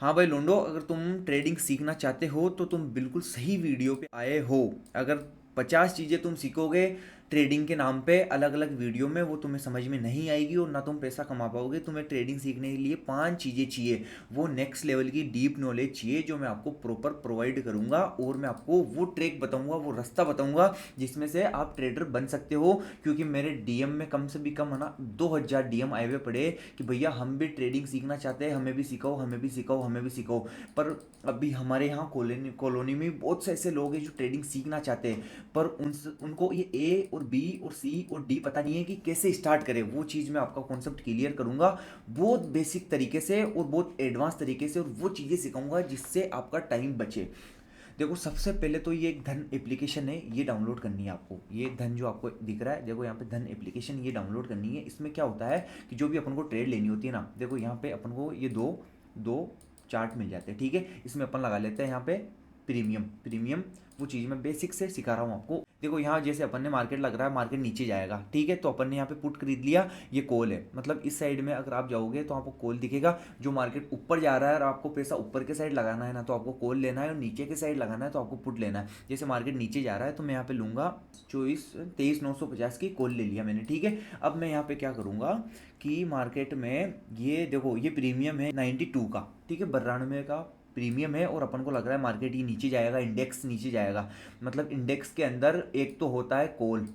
हाँ भाई लोंडो, अगर तुम ट्रेडिंग सीखना चाहते हो तो तुम बिल्कुल सही वीडियो पे आए हो। अगर 50 चीज़ें तुम सीखोगे ट्रेडिंग के नाम पे अलग अलग वीडियो में, वो तुम्हें समझ में नहीं आएगी और ना तुम पैसा कमा पाओगे। तुम्हें ट्रेडिंग सीखने के लिए 5 चीज़ें चाहिए। वो नेक्स्ट लेवल की डीप नॉलेज चाहिए जो मैं आपको प्रॉपर प्रोवाइड करूंगा, और मैं आपको वो ट्रैक बताऊंगा, वो रास्ता बताऊंगा जिसमें से आप ट्रेडर बन सकते हो। क्योंकि मेरे डीएम में कम से भी कम है ना 2000 डीएम आए हुए पड़े कि भैया हम भी ट्रेडिंग सीखना चाहते हैं, हमें भी सिखाओ, हमें भी सिखाओ, हमें भी सिखाओ। पर अभी हमारे यहाँ कॉलोनी में बहुत से ऐसे लोग हैं जो ट्रेडिंग सीखना चाहते हैं, पर उनको ये ए और बी और सी और डी पता नहीं है कि कैसे स्टार्ट करें। वो चीज़ मैं आपका कॉन्सेप्ट क्लियर करूंगा बहुत बेसिक तरीके से और बहुत एडवांस तरीके से, और वो चीज़ें सिखाऊंगा जिससे आपका टाइम बचे। देखो सबसे पहले तो ये एक धन एप्लीकेशन है, ये डाउनलोड करनी है आपको। ये धन जो आपको दिख रहा है, देखो यहाँ पे धन एप्लीकेशन, ये डाउनलोड करनी है। इसमें क्या होता है कि जो भी अपन को ट्रेड लेनी होती है ना, देखो यहाँ पे अपन को ये दो दो चार्ट मिल जाते हैं, ठीक है। इसमें अपन लगा लेते हैं यहाँ पे प्रीमियम। प्रीमियम वो चीज़ मैं बेसिक से सिखा रहा हूँ आपको। देखो यहाँ जैसे अपन ने मार्केट लग रहा है, मार्केट नीचे जाएगा, ठीक है, तो अपन ने यहाँ पे पुट खरीद लिया। ये कॉल है, मतलब इस साइड में अगर आप जाओगे तो आपको कॉल दिखेगा। जो मार्केट ऊपर जा रहा है और आपको पैसा ऊपर के साइड लगाना है ना, तो आपको कॉल लेना है, और नीचे के साइड लगाना है तो आपको पुट लेना है। जैसे मार्केट नीचे जा रहा है तो मैं यहाँ पे लूँगा 24 23 950 की कॉल ले लिया मैंने, ठीक है। अब मैं यहाँ पे क्या करूँगा कि मार्केट में ये देखो ये प्रीमियम है 92 का, ठीक है, 92 का प्रीमियम है। और अपन को लग रहा है मार्केट ये नीचे जाएगा, इंडेक्स नीचे जाएगा। मतलब इंडेक्स के अंदर एक तो होता है कॉल,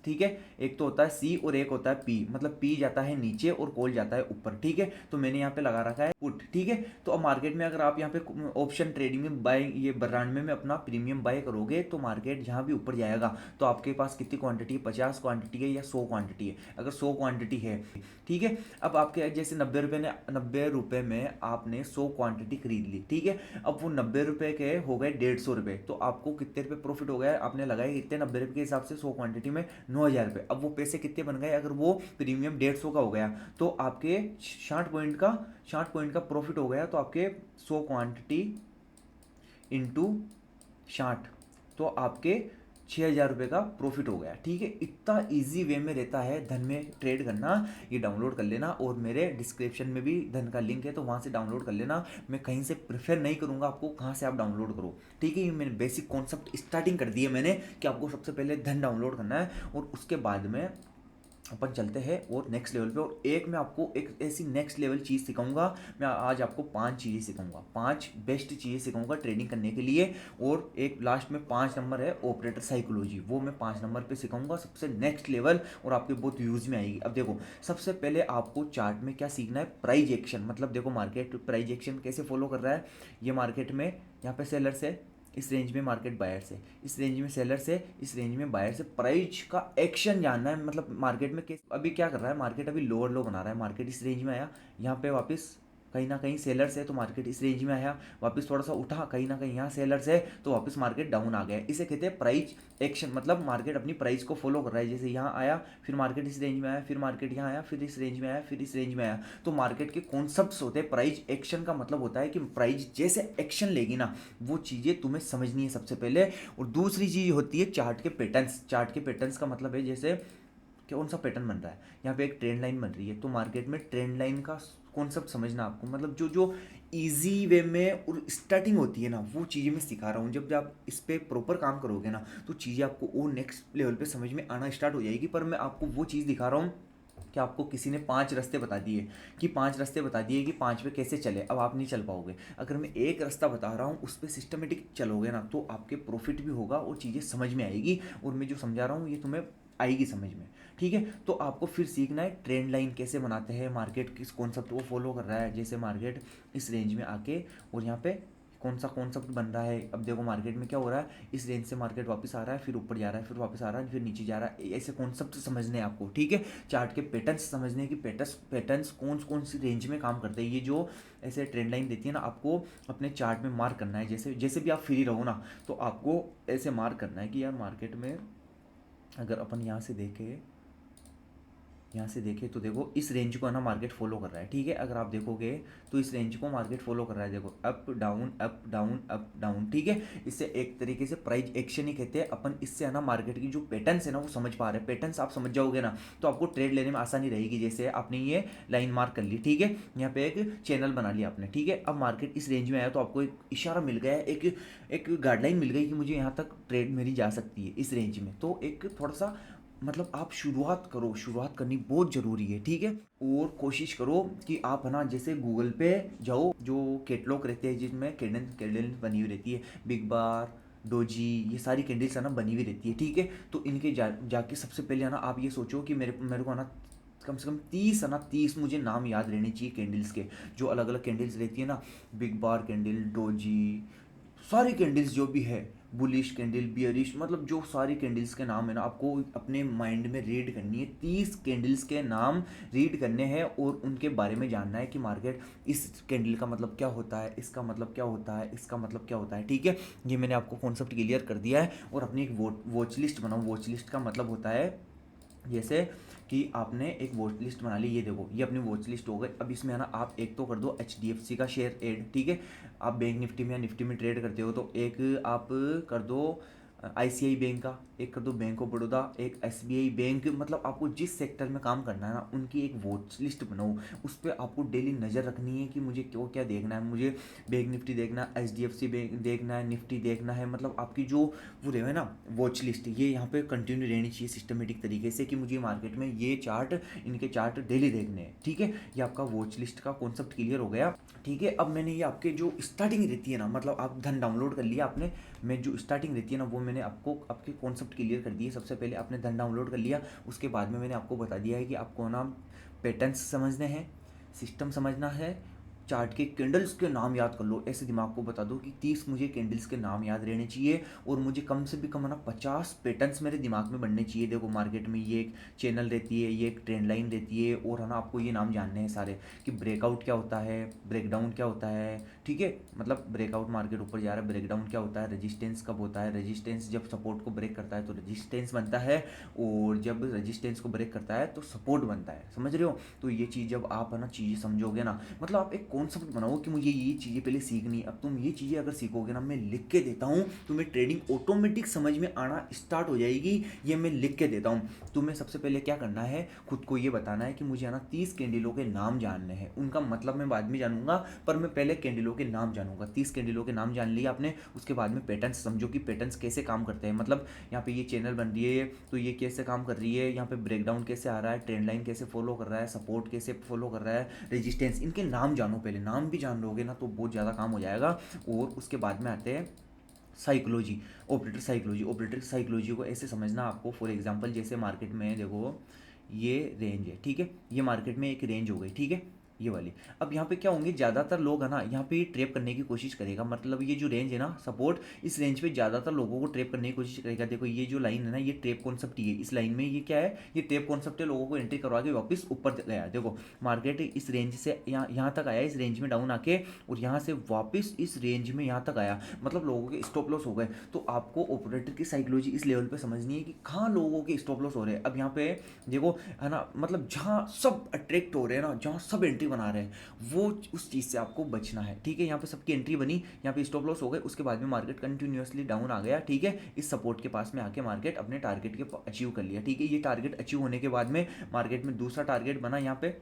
ठीक है, एक तो होता है सी और एक होता है पी। मतलब पी जाता है नीचे और कॉल जाता है ऊपर, ठीक है। तो मैंने यहाँ पे लगा रखा है पुट, ठीक है। तो अब मार्केट में अगर आप यहाँ पे ऑप्शन ट्रेडिंग में बाय, ये 92 में अपना प्रीमियम बाय करोगे तो मार्केट जहाँ भी ऊपर जाएगा तो आपके पास कितनी क्वांटिटी है, 50 क्वांटिटी है या 100 क्वांटिटी है। अगर 100 क्वांटिटी है, ठीक है। अब आपके जैसे 90 रुपये ने 90 रुपये में आपने 100 क्वांटिटी खरीद ली, ठीक है। अब वो 90 रुपये के हो गए 150 रुपये, तो आपको कितने रुपये प्रॉफिट हो गया, आपने लगाए कितने, 90 रुपये के हिसाब से 100 क्वांटिटी में 9000 रुपये। अब वो पैसे कितने बन गए, अगर वो प्रीमियम 150 का हो गया तो आपके 60 पॉइंट का प्रॉफिट हो गया। तो आपके 100 क्वांटिटी इंटू 60, तो आपके 6000 रुपये का प्रॉफिट हो गया, ठीक है। इतना इजी वे में रहता है धन में ट्रेड करना। ये डाउनलोड कर लेना, और मेरे डिस्क्रिप्शन में भी धन का लिंक है तो वहाँ से डाउनलोड कर लेना। मैं कहीं से प्रेफर नहीं करूँगा आपको कहाँ से आप डाउनलोड करो, ठीक है। ये मैंने बेसिक कॉन्सेप्ट स्टार्टिंग कर दिया मैंने कि आपको सबसे पहले धन डाउनलोड करना है, और उसके बाद में अपन चलते हैं और नेक्स्ट लेवल पे। और एक मैं आपको एक ऐसी नेक्स्ट लेवल चीज़ सिखाऊंगा। मैं आज आपको 5 चीज़ें सिखाऊंगा, 5 बेस्ट चीज़ें सिखाऊंगा ट्रेडिंग करने के लिए। और एक लास्ट में 5 नंबर है ऑपरेटर साइकोलॉजी, वो मैं 5 नंबर पे सिखाऊंगा सबसे नेक्स्ट लेवल, और आपके बहुत यूज में आएगी। अब देखो सबसे पहले आपको चार्ट में क्या सीखना है, प्राइज एक्शन। मतलब देखो मार्केट प्राइज एक्शन कैसे फॉलो कर रहा है। ये मार्केट में यहाँ पे सेलर्स है, इस रेंज में मार्केट बायर्स है, इस रेंज में सेलर्स है, इस रेंज में बायर्स है। प्राइस का एक्शन जानना है, मतलब मार्केट में अभी क्या कर रहा है, मार्केट अभी लोअर लो बना रहा है। मार्केट इस रेंज में आया, यहाँ पे वापस कहीं ना कहीं सेलर्स है तो मार्केट इस रेंज में आया, वापस थोड़ा सा उठा, कहीं ना कहीं यहाँ सेलर्स है तो वापस मार्केट डाउन आ गया। इसे कहते हैं प्राइस एक्शन। मतलब मार्केट अपनी प्राइस को फॉलो कर रहा है। जैसे यहाँ आया, फिर मार्केट इस रेंज में आया, फिर मार्केट यहाँ आया, फिर इस रेंज में आया, फिर इस रेंज में आया। तो मार्केट के कॉन्सेप्ट्स होते हैं। प्राइस एक्शन का मतलब होता है कि प्राइस जैसे एक्शन लेगी ना, वो चीज़ें तुम्हें समझनी है सबसे पहले। और दूसरी चीज़ होती है चार्ट के पैटर्न्स। चार्ट के पैटर्न्स का मतलब है जैसे कौन सा पैटर्न बन रहा है, यहाँ पे एक ट्रेंड लाइन बन रही है, तो मार्केट में ट्रेंड लाइन का कॉन्सेप्ट समझना आपको। मतलब जो जो इजी वे में और स्टार्टिंग होती है ना, वो चीज़ें मैं सिखा रहा हूँ। जब आप इस पर प्रॉपर काम करोगे ना, तो चीज़ें आपको वो नेक्स्ट लेवल पे समझ में आना स्टार्ट हो जाएगी। पर मैं आपको वो चीज़ दिखा रहा हूँ कि आपको किसी ने 5 रास्ते बता दिए, कि 5 रास्ते बता दिए कि 5 पे कैसे चले, अब आप नहीं चल पाओगे। अगर मैं एक रास्ता बता रहा हूँ उस पर सिस्टमेटिक चलोगे ना, तो आपके प्रॉफिट भी होगा और चीज़ें समझ में आएगी। और मैं जो समझा रहा हूँ ये तुम्हें आएगी समझ में, ठीक है। तो आपको फिर सीखना है ट्रेंड लाइन कैसे बनाते हैं, मार्केट किस कॉन्सेप्ट को फॉलो कर रहा है। जैसे मार्केट इस रेंज में आके और यहाँ पे कौन सा कॉन्सेप्ट बन रहा है। अब देखो मार्केट में क्या हो रहा है, इस रेंज से मार्केट वापस आ रहा है, फिर ऊपर जा रहा है, फिर वापस आ रहा है, फिर नीचे जा रहा है। ऐसे कॉन्सेप्ट समझने हैं आपको, ठीक है। चार्ट के पैटर्न्स समझने की, पैटर्न्स कौन कौन सी रेंज में काम करते हैं। ये जो ऐसे ट्रेंड लाइन देती है ना, आपको अपने चार्ट में मार्क करना है। जैसे जैसे भी आप फ्री रहो ना, तो आपको ऐसे मार्क करना है कि यार मार्केट में अगर अपन यहाँ से देखें, यहाँ से देखें तो देखो इस रेंज को है ना मार्केट फॉलो कर रहा है, ठीक है। अगर आप देखोगे तो इस रेंज को मार्केट फॉलो कर रहा है, देखो up down up down up down, ठीक है। इससे एक तरीके से प्राइस एक्शन ही कहते हैं अपन। इससे है ना मार्केट की जो पैटर्न्स है ना वो समझ पा रहे हैं। पैटर्न्स आप समझ जाओगे ना तो आपको ट्रेड लेने में आसानी रहेगी। जैसे आपने ये लाइन मार्क कर ली, ठीक है, यहाँ पे एक चैनल बना लिया आपने, ठीक है। अब मार्केट इस रेंज में आया तो आपको एक इशारा मिल गया है, एक एक गाइडलाइन मिल गई कि मुझे यहाँ तक ट्रेड मेरी जा सकती है इस रेंज में। तो एक थोड़ा सा मतलब आप शुरुआत करो, शुरुआत करनी बहुत ज़रूरी है, ठीक है। और कोशिश करो कि आप है ना जैसे गूगल पे जाओ, जो कैटलॉग रहते हैं जिसमें कैंडल कैंडल बनी हुई रहती है, बिग बार, डोजी, ये सारी कैंडल्स है ना बनी हुई रहती है, ठीक है। तो इनके जाके सबसे पहले है ना आप ये सोचो कि मेरे मेरे को है ना कम से कम 30 है ना, 30 मुझे नाम याद रहने चाहिए कैंडल्स के, जो अलग अलग कैंडल्स रहती है ना, बिग बार कैंडल, डोजी, सारी कैंडल्स जो भी है, बुलिश कैंडल, बियरिश, मतलब जो सारी कैंडल्स के नाम है ना आपको अपने माइंड में रीड करनी है। 30 कैंडल्स के नाम रीड करने हैं और उनके बारे में जानना है कि मार्केट इस कैंडल का मतलब क्या होता है, इसका मतलब क्या होता है, इसका मतलब क्या होता है, ठीक है। ये मैंने आपको कॉन्सेप्ट क्लियर कर दिया है। और अपनी एक वॉच लिस्ट बनाओ। वॉच लिस्ट का मतलब होता है जैसे कि आपने एक वॉच लिस्ट बना ली, ये देखो ये अपनी वॉच लिस्ट हो गई। अब इसमें है ना आप एक तो कर दो HDFC का शेयर ऐड, ठीक है। आप बैंक निफ्टी में या निफ्टी में ट्रेड करते हो तो एक आप कर दो ICICI बैंक का, एक कर दो बैंक ऑफ बड़ौदा, एक SBI बैंक। मतलब आपको जिस सेक्टर में काम करना है ना उनकी एक वॉच लिस्ट बनाओ। उस पर आपको डेली नज़र रखनी है कि मुझे क्यों क्या देखना है। मुझे बैंक निफ्टी देखना है, HDFC बैंक देखना है, निफ्टी देखना है। मतलब आपकी जो वो रहे ना वॉच लिस्ट, ये यहाँ पे कंटिन्यू रहनी चाहिए सिस्टमेटिक तरीके से कि मुझे मार्केट में ये चार्ट, इनके चार्ट डेली देखने हैं, ठीक है। ये आपका वॉच लिस्ट का कॉन्सेप्ट क्लियर हो गया, ठीक है। अब मैंने ये आपके जो स्टार्टिंग रहती है ना, मतलब आप धन डाउनलोड कर लिया आपने, मैं जो स्टार्टिंग रहती है ना वो मैंने आपको आपके कॉन्सेप्ट क्लियर कर दिए। सबसे पहले आपने धन डाउनलोड कर लिया, उसके बाद में मैंने आपको बता दिया है कि आपको ना पैटर्न्स समझने हैं, सिस्टम समझना है, चार्ट के कैंडल्स के नाम याद कर लो। ऐसे दिमाग को बता दो कि 30 मुझे कैंडल्स के नाम याद रहने चाहिए और मुझे कम से भी कम ना 50 पैटर्न्स मेरे दिमाग में बनने चाहिए। देखो मार्केट में ये एक चैनल रहती है, ये एक ट्रेंड लाइन रहती है, और है ना आपको ये नाम जानने हैं सारे कि ब्रेकआउट क्या होता है, ब्रेकडाउन क्या होता है, ठीक है। मतलब ब्रेकआउट मार्केट ऊपर जा रहा है, ब्रेकडाउन क्या होता है, रेजिस्टेंस कब होता है, रेजिस्टेंस जब सपोर्ट को ब्रेक करता है तो रेजिस्टेंस बनता है, और जब रेजिस्टेंस को ब्रेक करता है तो सपोर्ट बनता है, समझ रहे हो। तो ये चीज़ जब आप है ना चीज़ें समझोगे ना, मतलब आप एक कॉन्सेप्ट बनाओ कि मुझे ये चीज़ें पहले सीखनी है। अब तुम ये चीज़ें अगर सीखोगे ना, मैं लिख के देता हूँ, तुम्हें ट्रेडिंग ऑटोमेटिक समझ में आना स्टार्ट हो जाएगी। ये मैं लिख के देता हूँ। तुम्हें सबसे पहले क्या करना है, खुद को ये बताना है कि मुझे है ना 30 कैंडलों के नाम जानने हैं। उनका मतलब मैं बाद में जानूंगा, पर मैं पहले कैंडलों के नाम जानूंगा। 30 कैंडलों के नाम जान लिया आपने, उसके बाद में पैटर्न्स समझो कि पैटर्न्स कैसे काम करते हैं। मतलब यहाँ पे ये चैनल बन रही है तो ये कैसे काम कर रही है, यहाँ पे ब्रेकडाउन कैसे आ रहा है, ट्रेंड लाइन कैसे फॉलो कर रहा है, सपोर्ट कैसे फॉलो कर रहा है, रेजिस्टेंस, इनके नाम जानो। पहले नाम भी जान लोगे ना तो बहुत ज़्यादा काम हो जाएगा। और उसके बाद में आते हैं psychology, operator psychology. Operator psychology को ऐसे समझना आपको, फॉर एग्जांपल जैसे मार्केट में देखो ये रेंज है, ठीक है, ये मार्केट में एक रेंज हो गई, ठीक है, ये वाली। अब यहाँ पे क्या होंगे, ज़्यादातर लोग है ना यहाँ पे ट्रैप करने की कोशिश करेगा। मतलब ये जो रेंज है ना सपोर्ट, इस रेंज पे ज़्यादातर लोगों को ट्रैप करने की कोशिश करेगा। देखो ये जो लाइन है ना, ये ट्रैप कॉन्सेप्ट ही है। इस लाइन में ये क्या है, ये ट्रैप कॉन्सेप्ट है। लोगों को एंट्री करवा के वापस ऊपर गया। देखो मार्केट इस रेंज से यहाँ यहाँ तक आया, इस रेंज में डाउन आके, और यहाँ से वापस इस रेंज में यहाँ तक आया। मतलब लोगों के स्टॉप लॉस हो गए। तो आपको ऑपरेटर की साइकोलॉजी इस लेवल पे समझनी है कि कहाँ लोगों के स्टॉप लॉस हो रहे हैं। अब यहाँ पे देखो है ना, मतलब जहाँ सब अट्रैक्ट हो रहे हैं ना, जहाँ सब एंट्री बना रहे हैं, वो उस चीज़ से आपको बचना है, ठीक है। यहाँ पे सबकी एंट्री बनी, यहाँ पे स्टॉप लॉस हो गए, उसके बाद में मार्केट कंटिन्यूअसली डाउन आ गया, ठीक है। इस सपोर्ट के पास में आके मार्केट अपने टारगेट के अचीव कर लिया, ठीक है। ये टारगेट अचीव होने के बाद में मार्केट में दूसरा टारगेट बना, यहाँ पे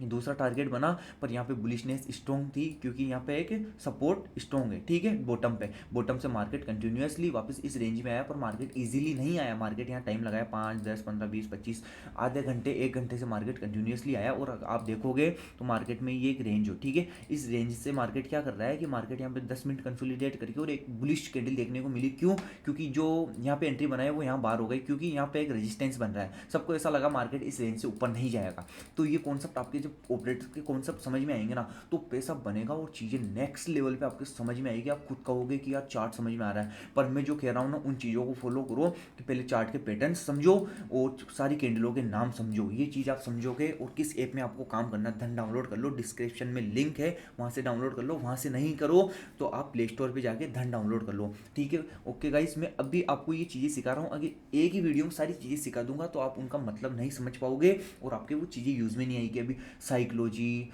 दूसरा टारगेट बना, पर यहाँ पे बुलिशनेस स्ट्रॉन्ग थी क्योंकि यहाँ पे एक सपोर्ट स्ट्रॉन्ग है, ठीक है। बॉटम पे, बॉटम से मार्केट कंटिन्यूअसली वापस इस रेंज में आया, पर मार्केट इजीली नहीं आया। मार्केट यहाँ टाइम लगाया 5, 10, 15, 20, 25, आधे घंटे, 1 घंटे से मार्केट कंटिन्यूअसली आया। और आप देखोगे तो मार्केट में ये एक रेंज हो, ठीक है। इस रेंज से मार्केट क्या कर रहा है कि मार्केट यहाँ पे 10 मिनट कंसोलिडेट करके और एक बुलिश कैंडल देखने को मिली। क्यों? क्योंकि जो यहाँ पे एंट्री बनाई वो यहाँ बाहर हो गई, क्योंकि यहाँ पे एक रेजिस्टेंस बन रहा है। सबको ऐसा लगा मार्केट इस रेंज से ऊपर नहीं जाएगा। तो ये कॉन्सेप्ट आपके जब जब ऑपरेटर के कॉन्सेप्ट समझ में आएंगे ना तो पैसा बनेगा और चीज़ें नेक्स्ट लेवल पे आपके समझ में आएगी। आप खुद कहोगे कि यार चार्ट समझ में आ रहा है। पर मैं जो कह रहा हूँ ना उन चीज़ों को फॉलो करो कि पहले चार्ट के पैटर्न समझो और सारी कैंडलों के नाम समझो। ये चीज़ आप समझोगे और किस ऐप में आपको काम करना है। धन डाउनलोड कर लो, डिस्क्रिप्शन में लिंक है, वहाँ से डाउनलोड कर लो। वहाँ से नहीं करो तो आप प्ले स्टोर पर जाके धन डाउनलोड कर लो, ठीक है। ओके गाइस, मैं अभी आपको ये चीज़ें सिखा रहा हूँ। अगर एक ही वीडियो में सारी चीज़ें सिखा दूंगा तो आप उनका मतलब नहीं समझ पाओगे और आपके वो चीज़ें यूज़ में नहीं आएगी। अभी साइकोलॉजी,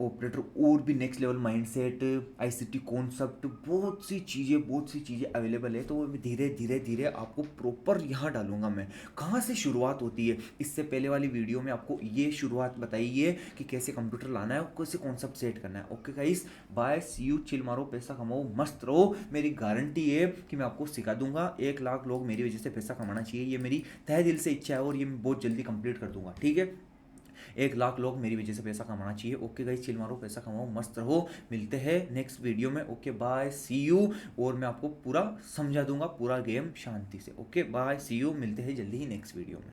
ऑपरेटर और भी next level mindset, ICT concept, बहुत सी चीज़ें अवेलेबल है। तो वो धीरे धीरे धीरे आपको प्रॉपर यहाँ डालूंगा मैं। कहाँ से शुरुआत होती है, इससे पहले वाली वीडियो में आपको ये शुरुआत बताई है कि कैसे कंप्यूटर लाना है और कैसे कॉन्सेप्ट सेट करना है। Okay guys, bye, see you, chill मारो, पैसा कमाओ, मस्त रहो। मेरी गारंटी है कि मैं आपको सिखा दूंगा। 1 लाख लोग मेरी वजह से पैसा कमाना चाहिए, ये मेरी तहे दिल से इच्छा है और ये मैं बहुत जल्दी कंप्लीट कर दूंगा, ठीक है। 1 लाख लोग मेरी वजह से पैसा कमाना चाहिए। ओके गाइस, चिल मारो, पैसा कमाओ, मस्त रहो। मिलते हैं नेक्स्ट वीडियो में। Okay bye, see you. और मैं आपको पूरा समझा दूंगा पूरा गेम शांति से। ओके बाय, सी यू, मिलते हैं जल्दी ही नेक्स्ट वीडियो में।